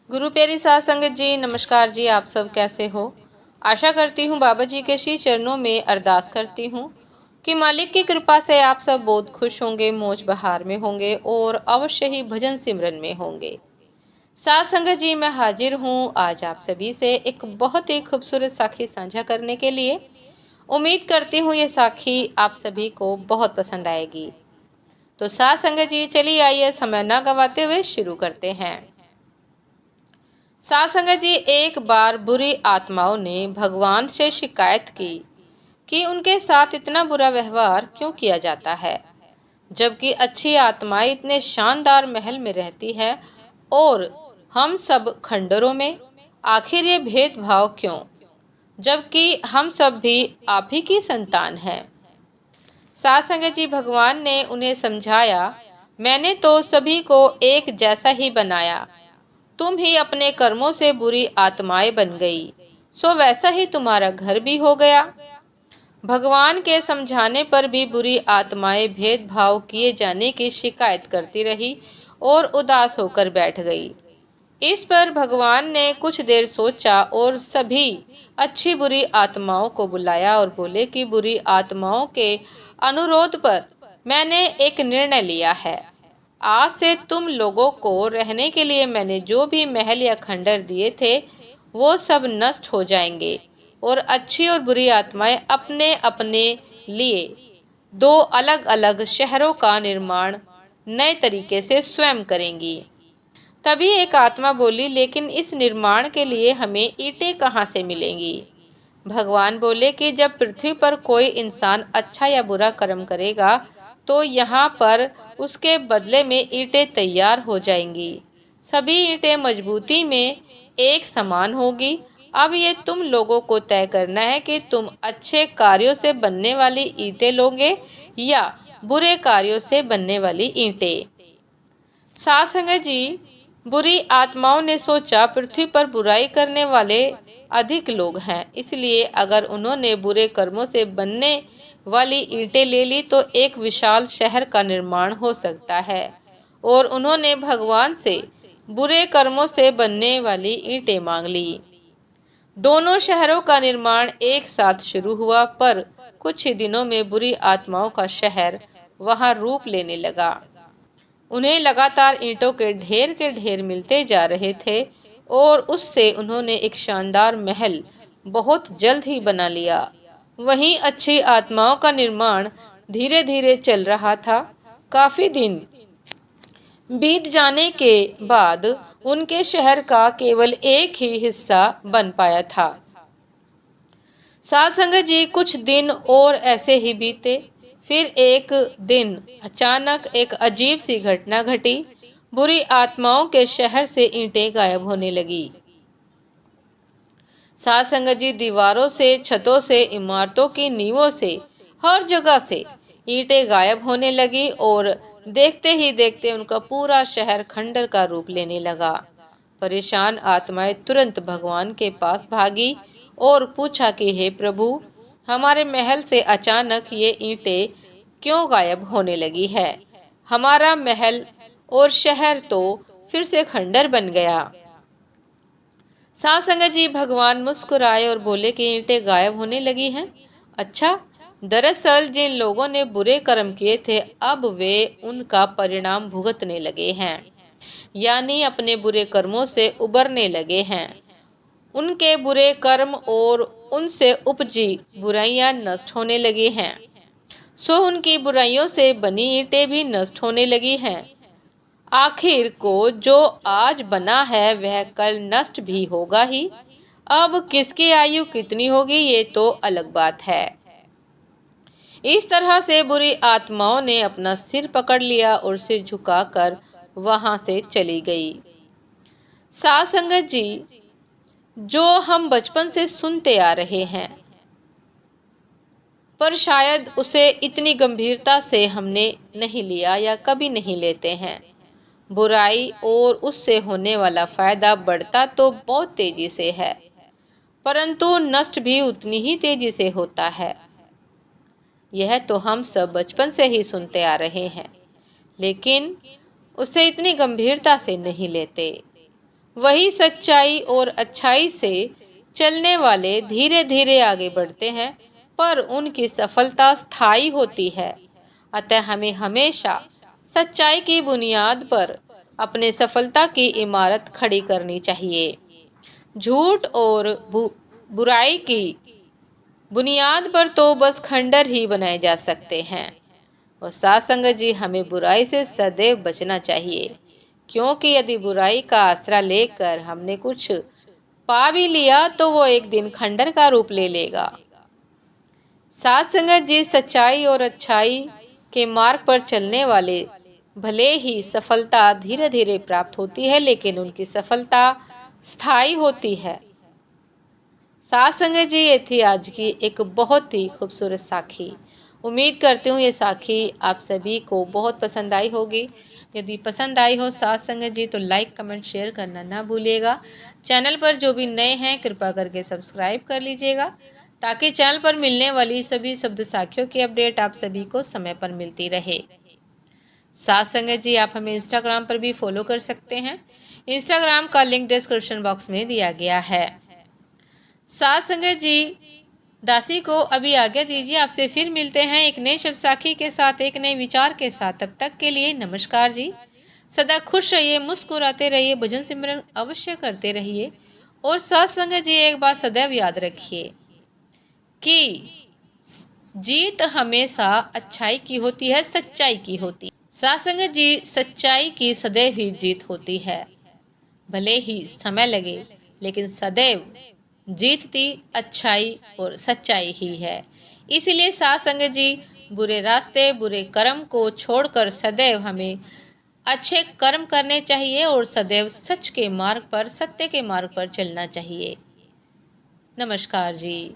गुरु प्यारी साध संगत जी, नमस्कार जी। आप सब कैसे हो? आशा करती हूँ बाबा जी के श्री चरणों में अरदास करती हूँ कि मालिक की कृपा से आप सब बहुत खुश होंगे, मौज बहार में होंगे और अवश्य ही भजन सिमरन में होंगे। साध संगत जी, मैं हाजिर हूँ आज आप सभी से एक बहुत ही खूबसूरत साखी साझा करने के लिए। उम्मीद करती हूँ ये साखी आप सभी को बहुत पसंद आएगी। तो साध संगत जी, चलिए आइए समय न गवाते हुए शुरू करते हैं। साध संगत जी, एक बार बुरी आत्माओं ने भगवान से शिकायत की कि उनके साथ इतना बुरा व्यवहार क्यों किया जाता है, जबकि अच्छी आत्माएं इतने शानदार महल में रहती है और हम सब खंडरों में। आखिर ये भेदभाव क्यों, जबकि हम सब भी आप ही की संतान हैं। साध संगत जी, भगवान ने उन्हें समझाया, मैंने तो सभी को एक जैसा ही बनाया। तुम ही अपने कर्मों से बुरी आत्माएं बन गई, सो वैसा ही तुम्हारा घर भी हो गया। भगवान के समझाने पर भी बुरी आत्माएं भेदभाव किए जाने की शिकायत करती रही और उदास होकर बैठ गई। इस पर भगवान ने कुछ देर सोचा और सभी अच्छी बुरी आत्माओं को बुलाया और बोले कि बुरी आत्माओं के अनुरोध पर मैंने एक निर्णय लिया है। आज से तुम लोगों को रहने के लिए मैंने जो भी महल या खंडर दिए थे वो सब नष्ट हो जाएंगे और अच्छी और बुरी आत्माएं अपने अपने लिए दो अलग अलग शहरों का निर्माण नए तरीके से स्वयं करेंगी। तभी एक आत्मा बोली, लेकिन इस निर्माण के लिए हमें ईंटें कहाँ से मिलेंगी? भगवान बोले कि जब पृथ्वी पर कोई इंसान अच्छा या बुरा कर्म करेगा तो यहाँ पर उसके बदले में ईंटें तैयार हो जाएंगी। सभी ईंटें मजबूती में एक समान होगी। अब ये तुम लोगों को तय करना है कि तुम अच्छे कार्यों से बनने वाली ईंटें लोगे या बुरे कार्यों से बनने वाली ईंटें। साध संगत जी, बुरी आत्माओं ने सोचा पृथ्वी पर बुराई करने वाले अधिक लोग हैं, इसलिए अगर उन्होंने बुरे कर्मों से बनने वाली ईंटें ले ली तो एक विशाल शहर का निर्माण हो सकता है। और उन्होंने भगवान से बुरे कर्मों से बनने वाली ईंटें मांग ली। दोनों शहरों का निर्माण एक साथ शुरू हुआ, पर कुछ ही दिनों में बुरी आत्माओं का शहर वहां रूप लेने लगा। उन्हें लगातार ईंटों के ढेर मिलते जा रहे थे और उससे उन्होंने एक शानदार महल बहुत जल्द ही बना लिया। वहीं अच्छी आत्माओं का निर्माण धीरे धीरे चल रहा था। काफी दिन बीत जाने के बाद उनके शहर का केवल एक ही हिस्सा बन पाया था। साध संगत जी, कुछ दिन और ऐसे ही बीते। फिर एक दिन अचानक एक अजीब सी घटना घटी। बुरी आत्माओं के शहर से ईंटें गायब होने लगी। साध संगत जी, दीवारों से, छतों से, इमारतों की नींवों से, हर जगह से ईंटें गायब होने लगी और देखते ही देखते उनका पूरा शहर खंडर का रूप लेने लगा। परेशान आत्माएं तुरंत भगवान के पास भागी और पूछा कि हे प्रभु, हमारे महल से अचानक ये ईंटें क्यों गायब होने लगी है? हमारा महल और शहर तो फिर से खंडर बन गया। साध संगत जी, भगवान मुस्कुराए और बोले कि ईंटें गायब होने लगी हैं। अच्छा, दरअसल जिन लोगों ने बुरे कर्म किए थे अब वे उनका परिणाम भुगतने लगे हैं, यानी अपने बुरे कर्मों से उबरने लगे हैं। उनके बुरे कर्म और उनसे उपजी बुराइयां नष्ट होने लगी हैं, सो उनकी बुराइयों से बनी ईंटें भी नष्ट होने लगी हैं। आखिर को जो आज बना है वह कल नष्ट भी होगा ही। अब किसकी आयु कितनी होगी ये तो अलग बात है। इस तरह से बुरी आत्माओं ने अपना सिर पकड़ लिया और सिर झुकाकर वहां से चली गई। साध संगत जी, जो हम बचपन से सुनते आ रहे हैं पर शायद उसे इतनी गंभीरता से हमने नहीं लिया या कभी नहीं लेते हैं। बुराई और उससे होने वाला फायदा बढ़ता तो बहुत तेजी से है, परंतु नष्ट भी उतनी ही तेजी से होता है। यह तो हम सब बचपन से ही सुनते आ रहे हैं, लेकिन उसे इतनी गंभीरता से नहीं लेते। वही सच्चाई और अच्छाई से चलने वाले धीरे धीरे आगे बढ़ते हैं, पर उनकी सफलता स्थायी होती है। अतः हमें हमेशा सच्चाई की बुनियाद पर अपने सफलता की इमारत खड़ी करनी चाहिए। झूठ और बुराई की बुनियाद पर तो बस खंडर ही बनाए जा सकते हैं। और साथ संगत जी, हमें बुराई से सदैव बचना चाहिए, क्योंकि यदि बुराई का आसरा लेकर हमने कुछ पा भी लिया तो वो एक दिन खंडर का रूप ले लेगा। साथ संगत जी, सच्चाई और अच्छाई के मार्ग पर चलने वाले भले ही सफलता धीरे धीरे प्राप्त होती है, लेकिन उनकी सफलता स्थायी होती है। साथ संगत जी, ये थी आज की एक बहुत ही खूबसूरत साखी। उम्मीद करती हूँ ये साखी आप सभी को बहुत पसंद आई होगी। यदि पसंद आई हो साथ संगत जी, तो लाइक कमेंट शेयर करना ना भूलिएगा। चैनल पर जो भी नए हैं कृपा करके सब्सक्राइब कर लीजिएगा, ताकि चैनल पर मिलने वाली सभी शब्द साखियों की अपडेट आप सभी को समय पर मिलती रहे। साथ संगत जी, आप हमें इंस्टाग्राम पर भी फॉलो कर सकते हैं। इंस्टाग्राम का लिंक डिस्क्रिप्शन बॉक्स में दिया गया है। साथ संगत जी, दासी को अभी आज्ञा दीजिए। आपसे फिर मिलते हैं एक नए शब्द साखी के साथ, एक नए विचार के साथ। तब तक के लिए नमस्कार जी। सदा खुश रहिए, मुस्कुराते रहिए, भजन सिमरन अवश्य करते रहिए। और साथ संगत जी, एक बात सदैव याद रखिए कि जीत हमेशा अच्छाई की होती है, सच्चाई की होती है। साथ संगत जी, सच्चाई की सदैव ही जीत होती है। भले ही समय लगे, लेकिन सदैव जीतती अच्छाई और सच्चाई ही है। इसीलिए साथ संगत जी, बुरे रास्ते, बुरे कर्म को छोड़कर सदैव हमें अच्छे कर्म करने चाहिए और सदैव सच के मार्ग पर, सत्य के मार्ग पर चलना चाहिए। नमस्कार जी।